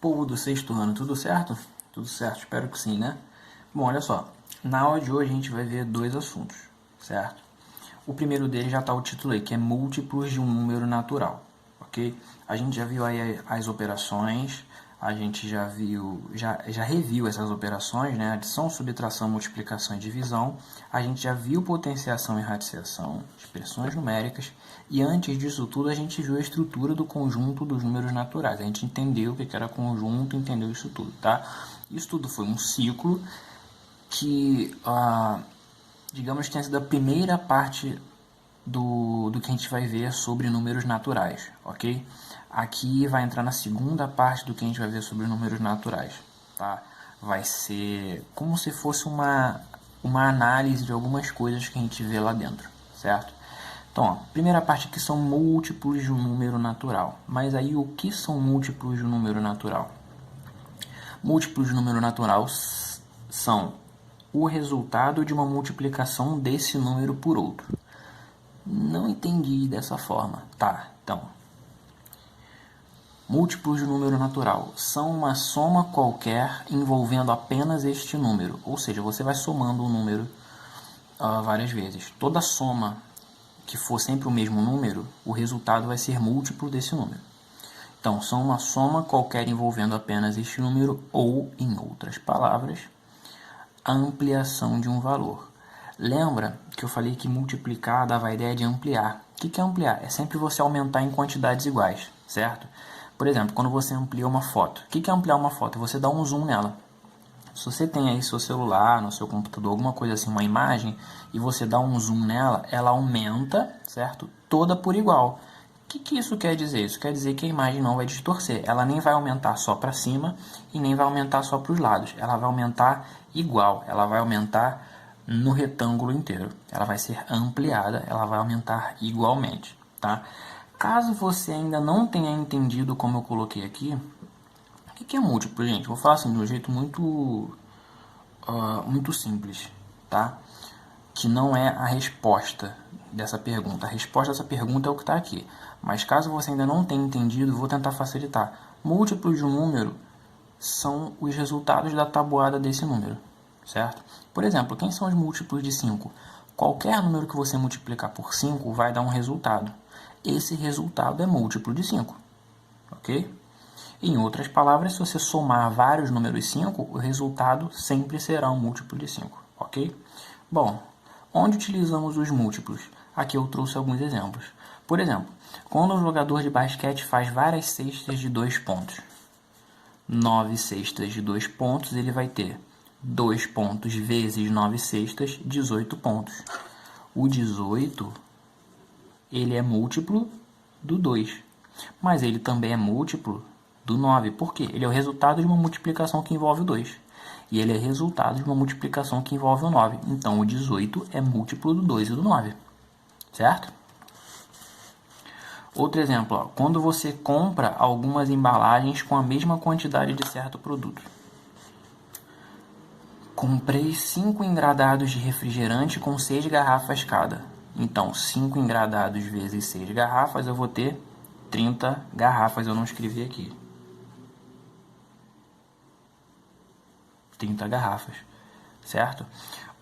Povo do sexto ano, tudo certo? Tudo certo, espero que sim, né? Bom, olha só, na aula de hoje a gente vai ver dois assuntos, certo? O primeiro deles já está o título aí, que é múltiplos de um número natural, ok? A gente já viu aí as operações, a gente já reviu essas operações, né? Adição, subtração, multiplicação e divisão. A gente já viu potenciação e radiciação, expressões numéricas. E antes disso tudo, a gente viu a estrutura do conjunto dos números naturais. A gente entendeu o que era conjunto, entendeu isso tudo, tá? Isso tudo foi um ciclo que, digamos que tenha sido a primeira parte do que a gente vai ver sobre números naturais, ok? Aqui vai entrar na segunda parte do que a gente vai ver sobre números naturais, tá? Vai ser como se fosse uma análise de algumas coisas que a gente vê lá dentro, certo? Então, ó, primeira parte aqui são múltiplos de um número natural. Mas aí o que são múltiplos de um número natural? Múltiplos de um número natural são o resultado de uma multiplicação desse número por outro. Não entendi dessa forma. Tá, então. Múltiplos de um número natural são uma soma qualquer envolvendo apenas este número. Ou seja, você vai somando um número várias vezes. Toda soma que for sempre o mesmo número, o resultado vai ser múltiplo desse número. Então, são uma soma qualquer envolvendo apenas este número ou, em outras palavras, a ampliação de um valor. Lembra que eu falei que multiplicar dava a ideia de ampliar. O que é ampliar? É sempre você aumentar em quantidades iguais, certo? Por exemplo, quando você amplia uma foto. O que é ampliar uma foto? Você dá um zoom nela. Se você tem aí seu celular, no seu computador, alguma coisa assim, uma imagem, e você dá um zoom nela, ela aumenta, certo? Toda por igual. O que isso quer dizer? Isso quer dizer que a imagem não vai distorcer. Ela nem vai aumentar só para cima e nem vai aumentar só para os lados. Ela vai aumentar igual. Ela vai aumentar no retângulo inteiro. Ela vai ser ampliada, ela vai aumentar igualmente, tá? Caso você ainda não tenha entendido como eu coloquei aqui, o que é múltiplo, gente? Vou falar assim de um jeito muito simples, tá? Que não é a resposta dessa pergunta. A resposta dessa pergunta é o que está aqui. Mas caso você ainda não tenha entendido, vou tentar facilitar. Múltiplos de um número são os resultados da tabuada desse número, certo? Por exemplo, quem são os múltiplos de 5? Qualquer número que você multiplicar por 5 vai dar um resultado. Esse resultado é múltiplo de 5, ok? Em outras palavras, se você somar vários números 5, o resultado sempre será um múltiplo de 5, ok? Bom, onde utilizamos os múltiplos? Aqui eu trouxe alguns exemplos. Por exemplo, quando um jogador de basquete faz várias cestas de 2 pontos, 9 cestas de 2 pontos, ele vai ter 2 pontos vezes 9 cestas, 18 pontos. O 18, ele é múltiplo do 2, mas ele também é múltiplo do 9. Por quê? Ele é o resultado de uma multiplicação que envolve o 2. E ele é resultado de uma multiplicação que envolve o 9. Então, o 18 é múltiplo do 2 e do 9. Certo? Outro exemplo, ó, quando você compra algumas embalagens com a mesma quantidade de certo produto. Comprei 5 engradados de refrigerante com 6 garrafas cada. Então, 5 engradados vezes 6 garrafas, eu vou ter 30 garrafas. Eu não escrevi aqui. 30 garrafas, certo?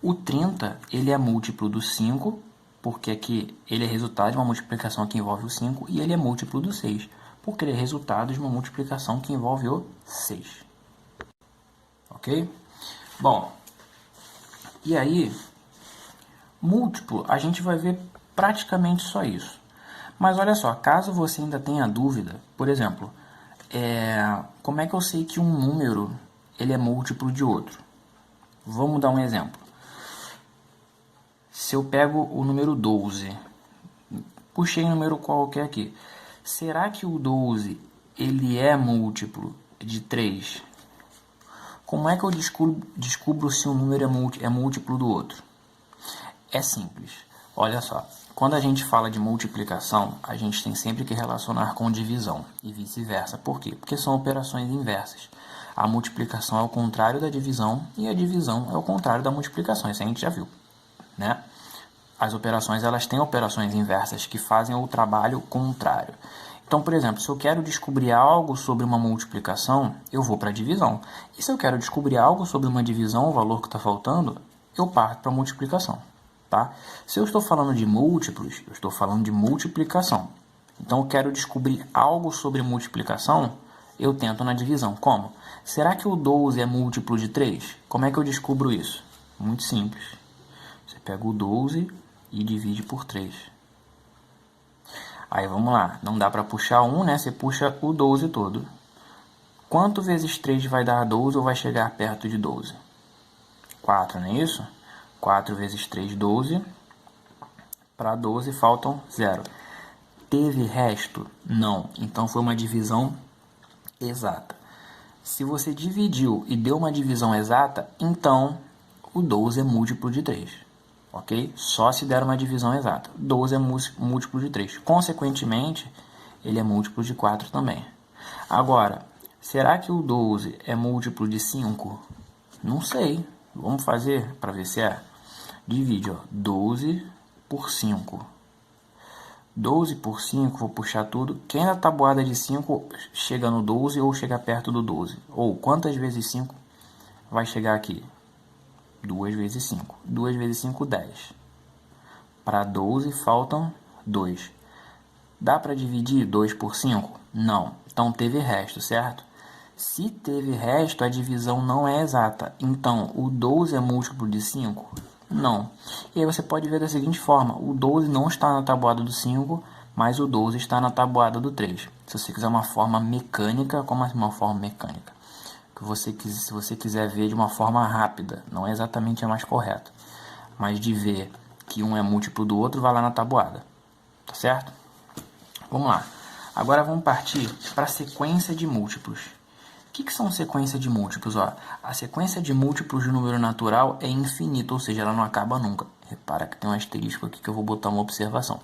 O 30, ele é múltiplo do 5, porque aqui ele é resultado de uma multiplicação que envolve o 5, e ele é múltiplo do 6, porque ele é resultado de uma multiplicação que envolve o 6. Ok? Bom, e aí, múltiplo, a gente vai ver praticamente só isso. Mas olha só, caso você ainda tenha dúvida, por exemplo, como é que eu sei que um número ele é múltiplo de outro? Vamos dar um exemplo. Se eu pego o número 12, puxei um número qualquer aqui, será que o 12 ele é múltiplo de 3? Como é que eu descubro se um número é múltiplo do outro? É simples. Olha só, quando a gente fala de multiplicação, a gente tem sempre que relacionar com divisão e vice-versa. Por quê? Porque são operações inversas. A multiplicação é o contrário da divisão e a divisão é o contrário da multiplicação. Isso a gente já viu, né? As operações, elas têm operações inversas que fazem o trabalho contrário. Então, por exemplo, se eu quero descobrir algo sobre uma multiplicação, eu vou para a divisão. E se eu quero descobrir algo sobre uma divisão, o valor que está faltando, eu parto para a multiplicação. Tá? Se eu estou falando de múltiplos, eu estou falando de multiplicação. Então, eu quero descobrir algo sobre multiplicação, eu tento na divisão. Como? Será que o 12 é múltiplo de 3? Como é que eu descubro isso? Muito simples. Você pega o 12 e divide por 3. Aí vamos lá, não dá para puxar 1, né? Você puxa o 12 todo. Quanto vezes 3 vai dar 12 ou vai chegar perto de 12? 4, não é isso? 4 vezes 3, 12. Para 12 faltam 0. Teve resto? Não. Então foi uma divisão exata. Se você dividiu e deu uma divisão exata, então o 12 é múltiplo de 3. Ok? Só se der uma divisão exata. 12 é múltiplo de 3. Consequentemente, ele é múltiplo de 4 também. Agora, será que o 12 é múltiplo de 5? Não sei. Vamos fazer para ver se é. Divide, ó, 12 por 5. 12 por 5, vou puxar tudo. Quem na tabuada de 5 chega no 12 ou chega perto do 12? Ou quantas vezes 5 vai chegar aqui? 2 vezes 5. 2 vezes 5, 10. Para 12 faltam 2. Dá para dividir 2 por 5? Não. Então teve resto, certo? Se teve resto, a divisão não é exata. Então, o 12 é múltiplo de 5? Não. E aí você pode ver da seguinte forma. O 12 não está na tabuada do 5, mas o 12 está na tabuada do 3. Se você quiser uma forma mecânica, como assim uma forma mecânica? Se você quiser ver de uma forma rápida, não é exatamente a mais correta. Mas de ver que um é múltiplo do outro, vai lá na tabuada. Tá certo? Vamos lá. Agora vamos partir para a sequência de múltiplos. O que são sequência de múltiplos? Ó, a sequência de múltiplos de número natural é infinita, ou seja, ela não acaba nunca. Repara que tem um asterisco aqui que eu vou botar uma observação.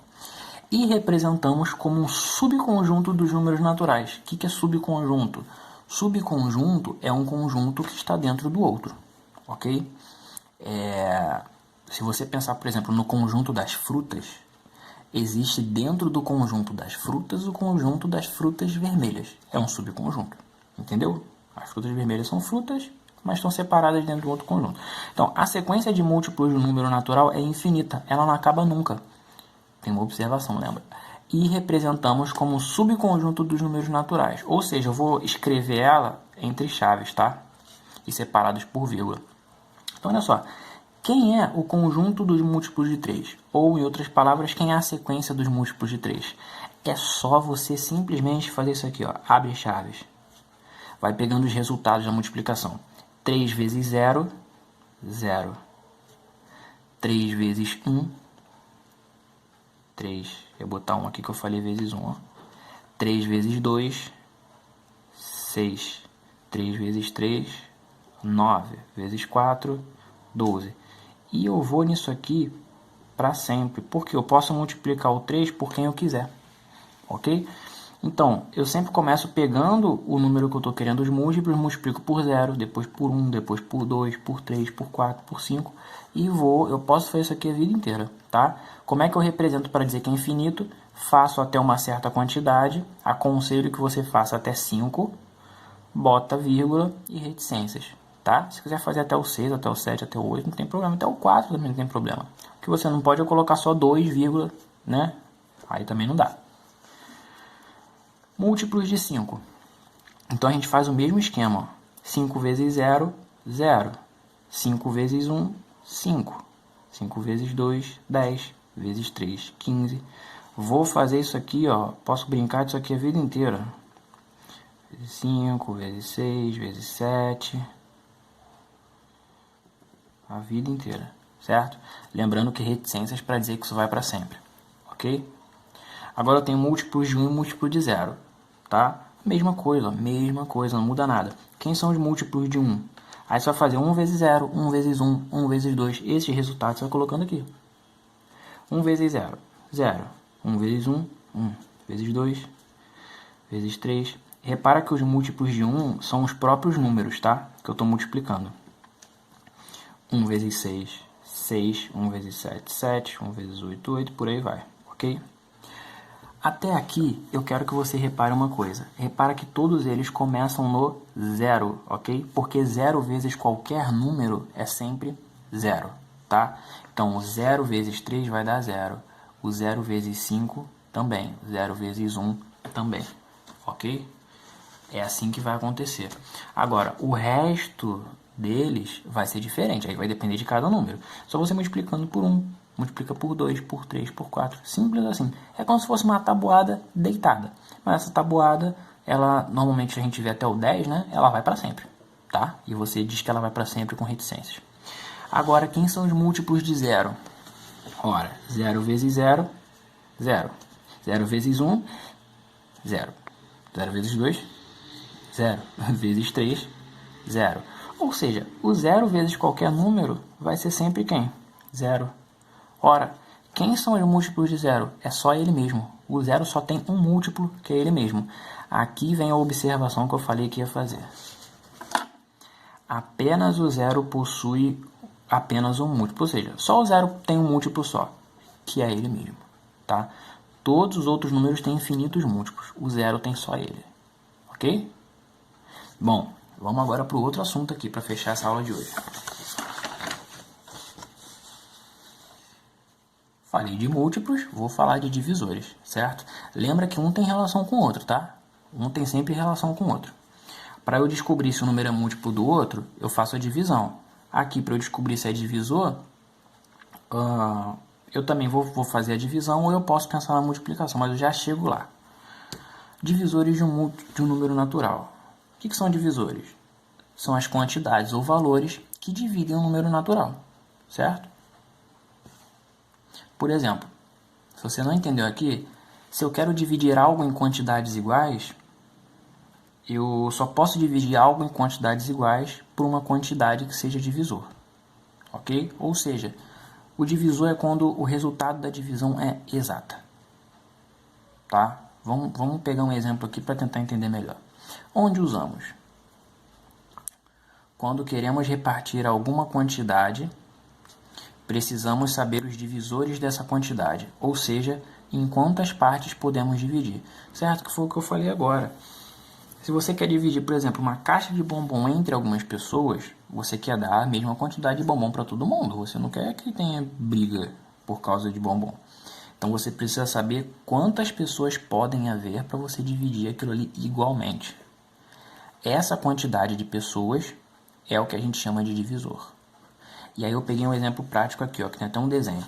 E representamos como um subconjunto dos números naturais. O que é subconjunto? Subconjunto é um conjunto que está dentro do outro. Ok? Se você pensar, por exemplo, no conjunto das frutas, existe dentro do conjunto das frutas o conjunto das frutas vermelhas. É um subconjunto. Entendeu? As frutas vermelhas são frutas, mas estão separadas dentro do outro conjunto. Então, a sequência de múltiplos do número natural é infinita. Ela não acaba nunca. Tem uma observação, lembra? E representamos como subconjunto dos números naturais. Ou seja, eu vou escrever ela entre chaves, tá? E separados por vírgula. Então, olha só. Quem é o conjunto dos múltiplos de 3? Ou, em outras palavras, quem é a sequência dos múltiplos de 3? É só você simplesmente fazer isso aqui, ó. Abre chaves. Vai pegando os resultados da multiplicação. 3 vezes 0, 0. 3 vezes 1, 3. Vou botar 1 aqui que eu falei vezes 1. Ó. 3 vezes 2, 6. 3 vezes 3, 9. Vezes 4, 12. E eu vou nisso aqui para sempre, porque eu posso multiplicar o 3 por quem eu quiser. Ok? Então, eu sempre começo pegando o número que eu estou querendo, os múltiplos, multiplico por 0, depois por 1, depois por 2, por 3, por 4, por 5, e eu posso fazer isso aqui a vida inteira, tá? Como é que eu represento para dizer que é infinito? Faço até uma certa quantidade, aconselho que você faça até 5, bota vírgula e reticências, tá? Se quiser fazer até o 6, até o 7, até o 8, não tem problema, até o 4 também não tem problema. O que você não pode é colocar só 2, vírgula, né? Aí também não dá. Múltiplos de 5. Então a gente faz o mesmo esquema. 5 vezes 0, 0. 5 vezes 1, 5. 5 vezes 2, 10. Vezes 3, 15. Vou fazer isso aqui, ó. Posso brincar disso aqui a vida inteira. Vezes 5, vezes 6, vezes 7. A vida inteira, certo? Lembrando que reticências para dizer que isso vai para sempre. Ok? Agora eu tenho múltiplos de 1 e múltiplo de 0. Tá? Mesma coisa, não muda nada. Quem são os múltiplos de 1? Aí você vai fazer 1 vezes 0, 1 vezes 1, 1 vezes 2. Esses resultados você vai colocando aqui. 1 vezes 0, 0. 1 vezes 1, 1. Vezes 2, vezes 3. Repara que os múltiplos de 1 são os próprios números, tá? Que eu estou multiplicando. 1 vezes 6, 6. 1 vezes 7, 7. 1 vezes 8, 8. Por aí vai, ok? Até aqui, eu quero que você repare uma coisa. Repara que todos eles começam no zero, ok? Porque 0 vezes qualquer número é sempre 0, tá? Então, o 0 vezes 3 vai dar 0. O 0 vezes 5 também. 0 vezes 1 também, ok? É assim que vai acontecer. Agora, o resto deles vai ser diferente. Aí vai depender de cada número. Só você multiplicando por 1. Multiplica por 2, por 3, por 4. Simples assim. É como se fosse uma tabuada deitada. Mas essa tabuada, ela normalmente a gente vê até o 10, né? Ela vai para sempre, tá? E você diz que ela vai para sempre com reticências. Agora, quem são os múltiplos de 0? Ora, 0 vezes 0, 0. 0 vezes 1, 0. 0 vezes 2, 0. Vezes 3, 0. Ou seja, o 0 vezes qualquer número vai ser sempre quem? 0. Ora, quem são os múltiplos de 0? É só ele mesmo. O 0 só tem um múltiplo, que é ele mesmo. Aqui vem a observação que eu falei que ia fazer. Apenas o 0 possui apenas um múltiplo. Ou seja, só o 0 tem um múltiplo só, que é ele mesmo. Tá? Todos os outros números têm infinitos múltiplos. O 0 tem só ele. Ok? Bom, vamos agora para o outro assunto aqui, para fechar essa aula de hoje. Falei de múltiplos, vou falar de divisores, certo? Lembra que um tem relação com o outro, tá? Um tem sempre relação com o outro. Para eu descobrir se o número é múltiplo do outro, eu faço a divisão. Aqui, para eu descobrir se é divisor, eu também vou fazer a divisão ou eu posso pensar na multiplicação, mas eu já chego lá. Divisores de um número natural. O que são divisores? São as quantidades ou valores que dividem um número natural, certo? Por exemplo, se você não entendeu aqui, se eu quero dividir algo em quantidades iguais, eu só posso dividir algo em quantidades iguais por uma quantidade que seja divisor, ok? Ou seja, o divisor é quando o resultado da divisão é exata, tá? Vamos pegar um exemplo aqui para tentar entender melhor. Onde usamos? Quando queremos repartir alguma quantidade, precisamos saber os divisores dessa quantidade, ou seja, em quantas partes podemos dividir, certo? Que foi o que eu falei agora. Se você quer dividir, por exemplo, uma caixa de bombom entre algumas pessoas, você quer dar a mesma quantidade de bombom para todo mundo. Você não quer que tenha briga por causa de bombom. Então você precisa saber quantas pessoas podem haver para você dividir aquilo ali igualmente. Essa quantidade de pessoas é o que a gente chama de divisor. E aí eu peguei um exemplo prático aqui, ó, que tem até um desenho.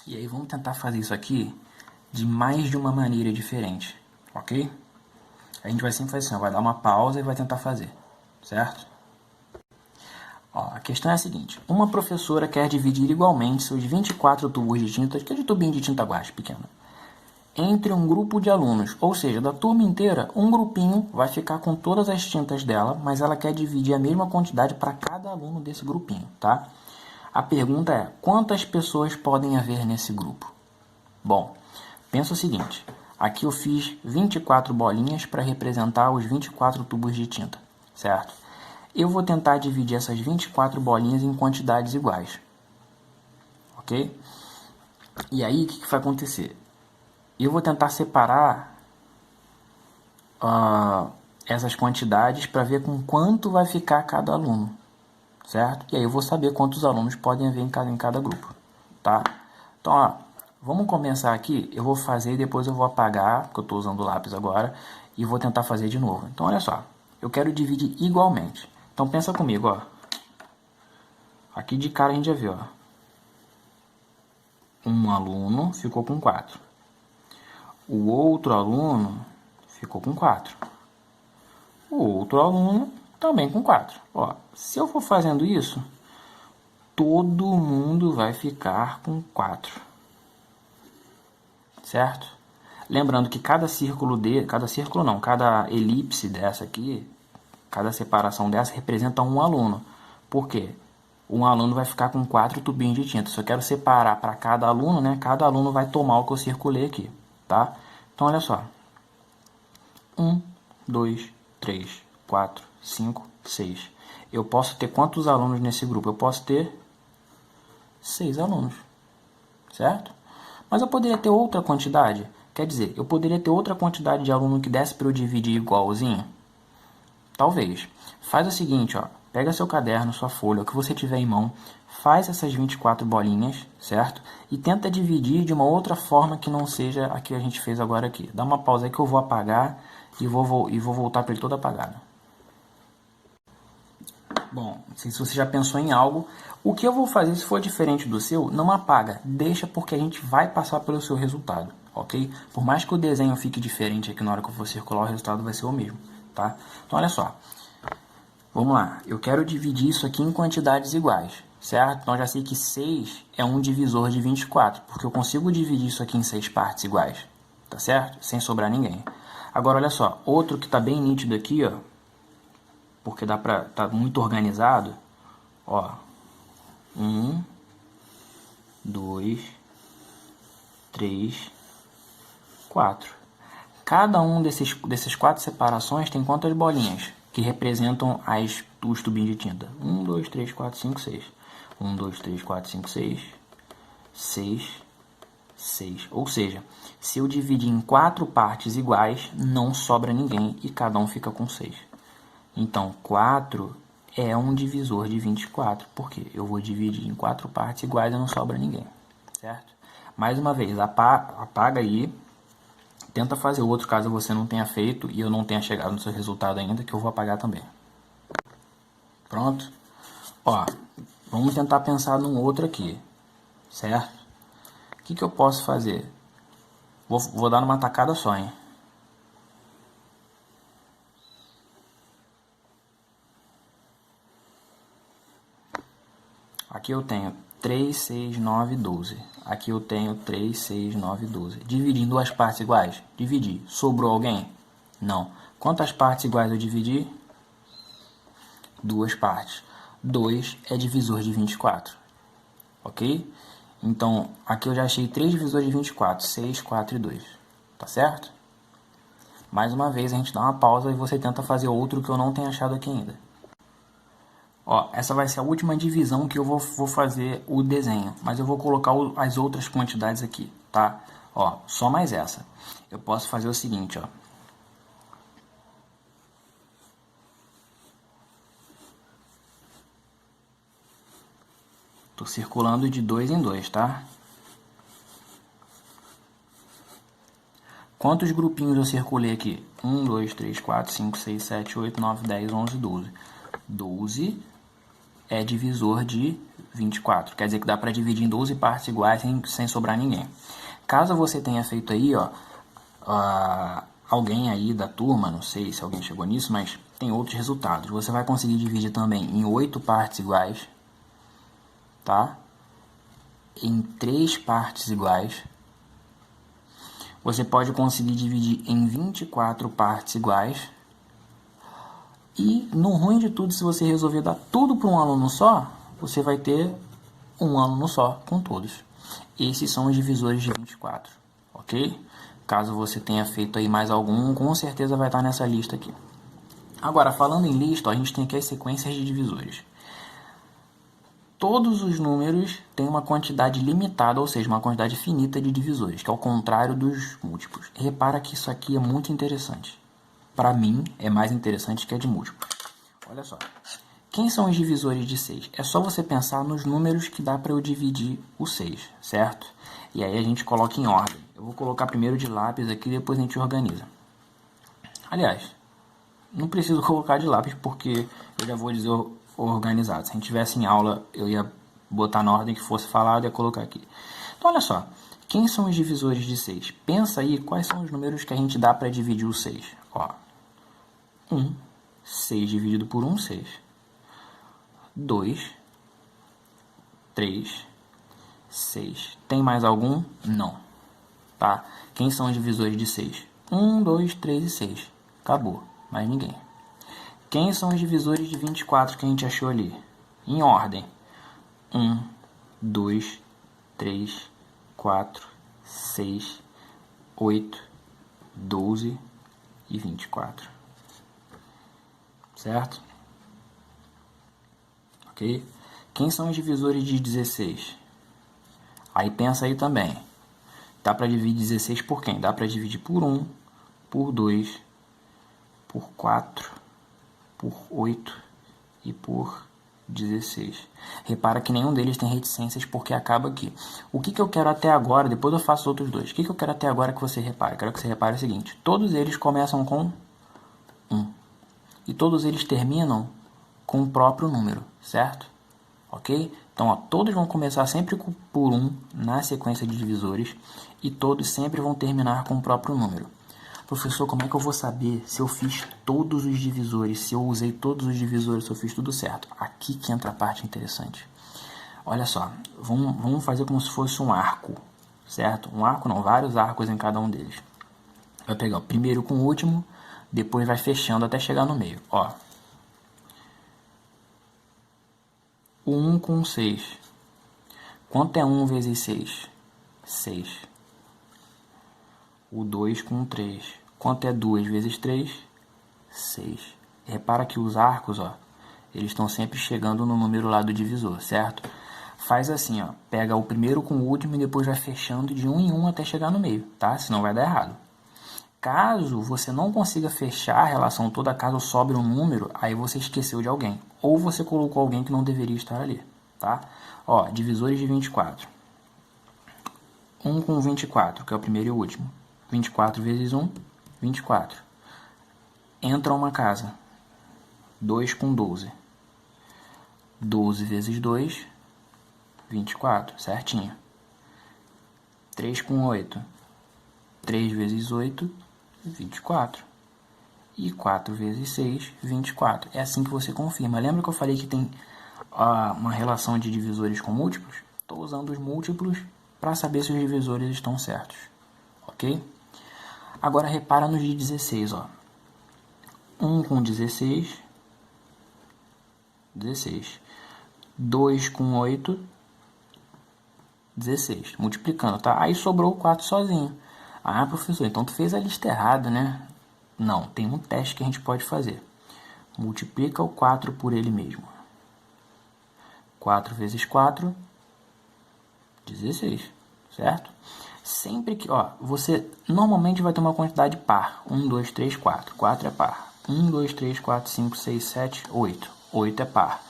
E aí vamos tentar fazer isso aqui de mais de uma maneira diferente, ok? A gente vai sempre fazer assim, ó, vai dar uma pausa e vai tentar fazer, certo? Ó, a questão é a seguinte, uma professora quer dividir igualmente seus 24 tubos de tinta, que é de tubinho de tinta guache pequeno, entre um grupo de alunos, ou seja, da turma inteira, um grupinho vai ficar com todas as tintas dela, mas ela quer dividir a mesma quantidade para cada aluno desse grupinho, tá? A pergunta é, quantas pessoas podem haver nesse grupo? Bom, pensa o seguinte, aqui eu fiz 24 bolinhas para representar os 24 tubos de tinta, certo? Eu vou tentar dividir essas 24 bolinhas em quantidades iguais, ok? E aí, o que vai acontecer? Eu vou tentar separar essas quantidades para ver com quanto vai ficar cada aluno, certo? E aí eu vou saber quantos alunos podem haver em cada grupo, tá? Então, ó, vamos começar aqui, eu vou fazer e depois eu vou apagar, porque eu estou usando o lápis agora, e vou tentar fazer de novo. Então, olha só, eu quero dividir igualmente. Então, pensa comigo, ó. Aqui de cara a gente já viu, ó. Um aluno ficou com 4. O outro aluno ficou com 4. O outro aluno também com 4. Ó, se eu for fazendo isso, todo mundo vai ficar com 4. Certo? Lembrando que cada elipse dessa aqui, cada separação dessa representa um aluno. Por quê? Um aluno vai ficar com 4 tubinhos de tinta. Se eu quero separar para cada aluno, né? Cada aluno vai tomar o que eu circulei aqui, tá? Então, olha só. 1, 2, 3, 4, 5, 6. Eu posso ter quantos alunos nesse grupo? Eu posso ter 6 alunos, certo? Mas eu poderia ter outra quantidade? Quer dizer, eu poderia ter outra quantidade de aluno que desse para eu dividir igualzinho? Talvez. Faz o seguinte, ó. Pega seu caderno, sua folha, o que você tiver em mão, faz essas 24 bolinhas, certo? E tenta dividir de uma outra forma que não seja a que a gente fez agora aqui. Dá uma pausa aí que eu vou apagar e vou voltar para ele todo apagado. Bom, não sei se você já pensou em algo. O que eu vou fazer, se for diferente do seu, não apaga. Deixa, porque a gente vai passar pelo seu resultado, ok? Por mais que o desenho fique diferente aqui na hora que eu for circular, o resultado vai ser o mesmo, tá? Então, olha só. Vamos lá. Eu quero dividir isso aqui em quantidades iguais, certo? Então, eu já sei que 6 é um divisor de 24, porque eu consigo dividir isso aqui em 6 partes iguais, tá certo? Sem sobrar ninguém. Agora, olha só. Outro que está bem nítido aqui, ó, porque dá pra tá muito organizado, ó, 1, 2, 3, 4. Cada um desses 4 separações tem quantas bolinhas que representam os tubinhos de tinta? 1, 2, 3, 4, 5, 6. 1, 2, 3, 4, 5, 6. 6, 6. Ou seja, se eu dividir em 4 partes iguais, não sobra ninguém e cada um fica com 6. Então, 4 é um divisor de 24, porque eu vou dividir em 4 partes iguais e não sobra ninguém, certo? Mais uma vez, apaga aí, tenta fazer outro caso você não tenha feito e eu não tenha chegado no seu resultado ainda, que eu vou apagar também. Pronto? Ó, vamos tentar pensar num outro aqui, certo? O que eu posso fazer? Vou dar numa tacada só, hein? Aqui eu tenho 3, 6, 9, 12. Aqui eu tenho 3, 6, 9, 12. Dividi em duas partes iguais? Dividi. Sobrou alguém? Não. Quantas partes iguais eu dividi? Duas partes. 2 é divisor de 24. Ok? Então, aqui eu já achei 3 divisores de 24. 6, 4 e 2. Tá certo? Mais uma vez, a gente dá uma pausa e você tenta fazer outro que eu não tenho achado aqui ainda. Ó, essa vai ser a última divisão que eu vou fazer o desenho, mas eu vou colocar as outras quantidades aqui, tá? Ó, só mais essa. Eu posso fazer o seguinte, ó. Tô circulando de 2 em 2, tá? Quantos grupinhos eu circulei aqui? 1, 2, 3, 4, 5, 6, 7, 8, 9, 10, 11, 12. 12 é divisor de 24. Quer dizer que dá para dividir em 12 partes iguais sem sobrar ninguém. Caso você tenha feito aí, ó, alguém aí da turma, não sei se alguém chegou nisso, mas tem outros resultados. Você vai conseguir dividir também em 8 partes iguais, tá? Em 3 partes iguais. Você pode conseguir dividir em 24 partes iguais. E no ruim de tudo, se você resolver dar tudo para um aluno só, você vai ter um aluno só com todos. Esses são os divisores de 24, ok? Caso você tenha feito aí mais algum, com certeza vai estar nessa lista aqui. Agora, falando em lista, ó, a gente tem aqui as sequências de divisores. Todos os números têm uma quantidade limitada, ou seja, uma quantidade finita de divisores, que é o contrário dos múltiplos. Repara que isso aqui é muito interessante. Para mim, é mais interessante que a de múltiplo. Olha só. Quem são os divisores de 6? É só você pensar nos números que dá para eu dividir o 6, certo? E aí a gente coloca em ordem. Eu vou colocar primeiro de lápis aqui, depois a gente organiza. Aliás, não preciso colocar de lápis porque eu já vou dizer organizado. Se a gente tivesse em aula, eu ia botar na ordem que fosse falado e ia colocar aqui. Então, olha só. Quem são os divisores de 6? Pensa aí quais são os números que a gente dá para dividir o 6. Ó, 1, 6 dividido por 1, 6. 2, 3, 6. Tem mais algum? Não. Tá? Quem são os divisores de 6? 1, 2, 3 e 6. Acabou. Mais ninguém. Quem são os divisores de 24 que a gente achou ali? Em ordem. 1, 2, 3, 4, 6, 8, 12 e 24. Certo? Ok? Quem são os divisores de 16? Aí pensa aí também. Dá para dividir 16 por quem? Dá para dividir por 1, por 2, por 4, por 8 e por 16. Repara que nenhum deles tem reticências porque acaba aqui. O que eu quero até agora, depois eu faço os outros dois. O que eu quero até agora que você repare? Quero que você repare o seguinte. Todos eles começam com 1. E todos eles terminam com o próprio número, certo? Ok? Então, ó, todos vão começar sempre por 1 na sequência de divisores e todos sempre vão terminar com o próprio número. Professor, como é que eu vou saber se eu fiz todos os divisores, se eu usei todos os divisores, se eu fiz tudo certo? Aqui que entra a parte interessante. Olha só, vamos fazer como se fosse um arco, certo? Um arco não, vários arcos em cada um deles. Vai pegar o primeiro com o último, depois vai fechando até chegar no meio. Ó. O 1 com 6. Quanto é 1 vezes 6? 6. O 2 com 3. Quanto é 2 vezes 3? 6. Repara que os arcos, ó, eles estão sempre chegando no número lá do divisor, certo? Faz assim, ó, pega o primeiro com o último e depois vai fechando de um em um até chegar no meio, tá? Senão vai dar errado. Caso você não consiga fechar a relação toda, caso sobre um número, aí você esqueceu de alguém. Ou você colocou alguém que não deveria estar ali, tá? Ó, divisores de 24. 1 com 24, que é o primeiro e o último. 24 vezes 1, 24. Entra uma casa. 2 com 12. 12 vezes 2, 24, certinho. 3 com 8. 3 vezes 8, 24. E 4 vezes 6, 24. É assim que você confirma. Lembra que eu falei que tem uma relação de divisores com múltiplos? Estou usando os múltiplos para saber se os divisores estão certos. Ok? Agora repara nos de 16. Ó. 1 com 16. 16. 2 com 8. 16. Multiplicando, tá? Aí sobrou o 4 sozinho. Ah, professor, então tu fez a lista errada, né? Não, tem um teste que a gente pode fazer. Multiplica o 4 por ele mesmo. 4 vezes 4, 16, certo? Sempre que, ó, você normalmente vai ter uma quantidade par. 1, 2, 3, 4. 4 é par. 1, 2, 3, 4, 5, 6, 7, 8. 8 é par.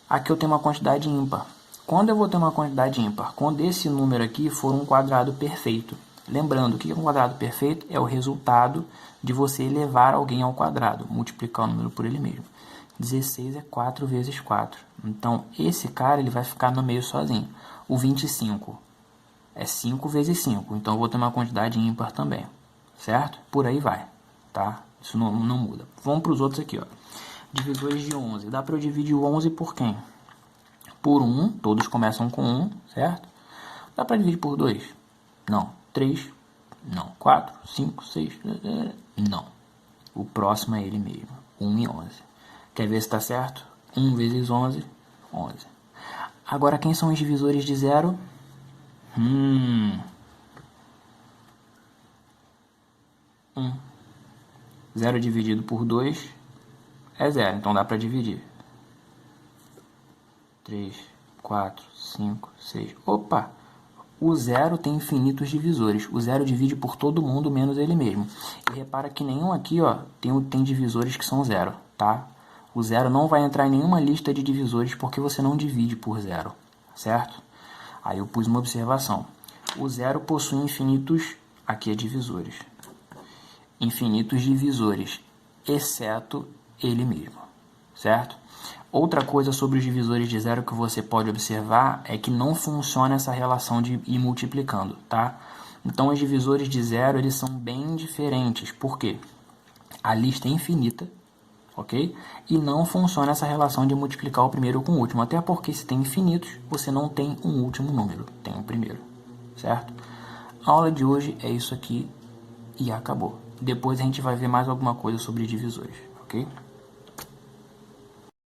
Aqui eu tenho uma quantidade ímpar. Quando eu vou ter uma quantidade ímpar? Quando esse número aqui for um quadrado perfeito. Lembrando, o que é um quadrado perfeito? É o resultado de você elevar alguém ao quadrado, multiplicar o número por ele mesmo. 16 é 4 vezes 4. Então, esse cara ele vai ficar no meio sozinho. O 25 é 5 vezes 5. Então, eu vou ter uma quantidade ímpar também. Certo? Por aí vai. Tá? Isso não muda. Vamos para os outros aqui. Ó. Divisores de 11. Dá para eu dividir o 11 por quem? Por 1. Todos começam com 1. Certo? Dá para dividir por 2? Não. 3? Não. 4? 5? 6? Não. O próximo é ele mesmo. 1 e 11. Quer ver se está certo? 1 vezes 11, 11. Agora, quem são os divisores de 0? 1. 0 dividido por 2 é 0, então dá para dividir. 3, 4, 5, 6. Opa! O 0 tem infinitos divisores. O 0 divide por todo mundo, menos ele mesmo. E repara que nenhum aqui ó, tem divisores que são 0, tá? O 0 não vai entrar em nenhuma lista de divisores porque você não divide por 0, certo? Aí eu pus uma observação. O 0 possui infinitos, aqui é divisores. Infinitos divisores, exceto ele mesmo, certo? Outra coisa sobre os divisores de 0 que você pode observar é que não funciona essa relação de ir multiplicando, tá? Então, os divisores de 0, eles são bem diferentes. Por quê? A lista é infinita, ok? E não funciona essa relação de multiplicar o primeiro com o último. Até porque se tem infinitos, você não tem um último número, tem um primeiro, certo? A aula de hoje é isso aqui e acabou. Depois a gente vai ver mais alguma coisa sobre divisores, ok?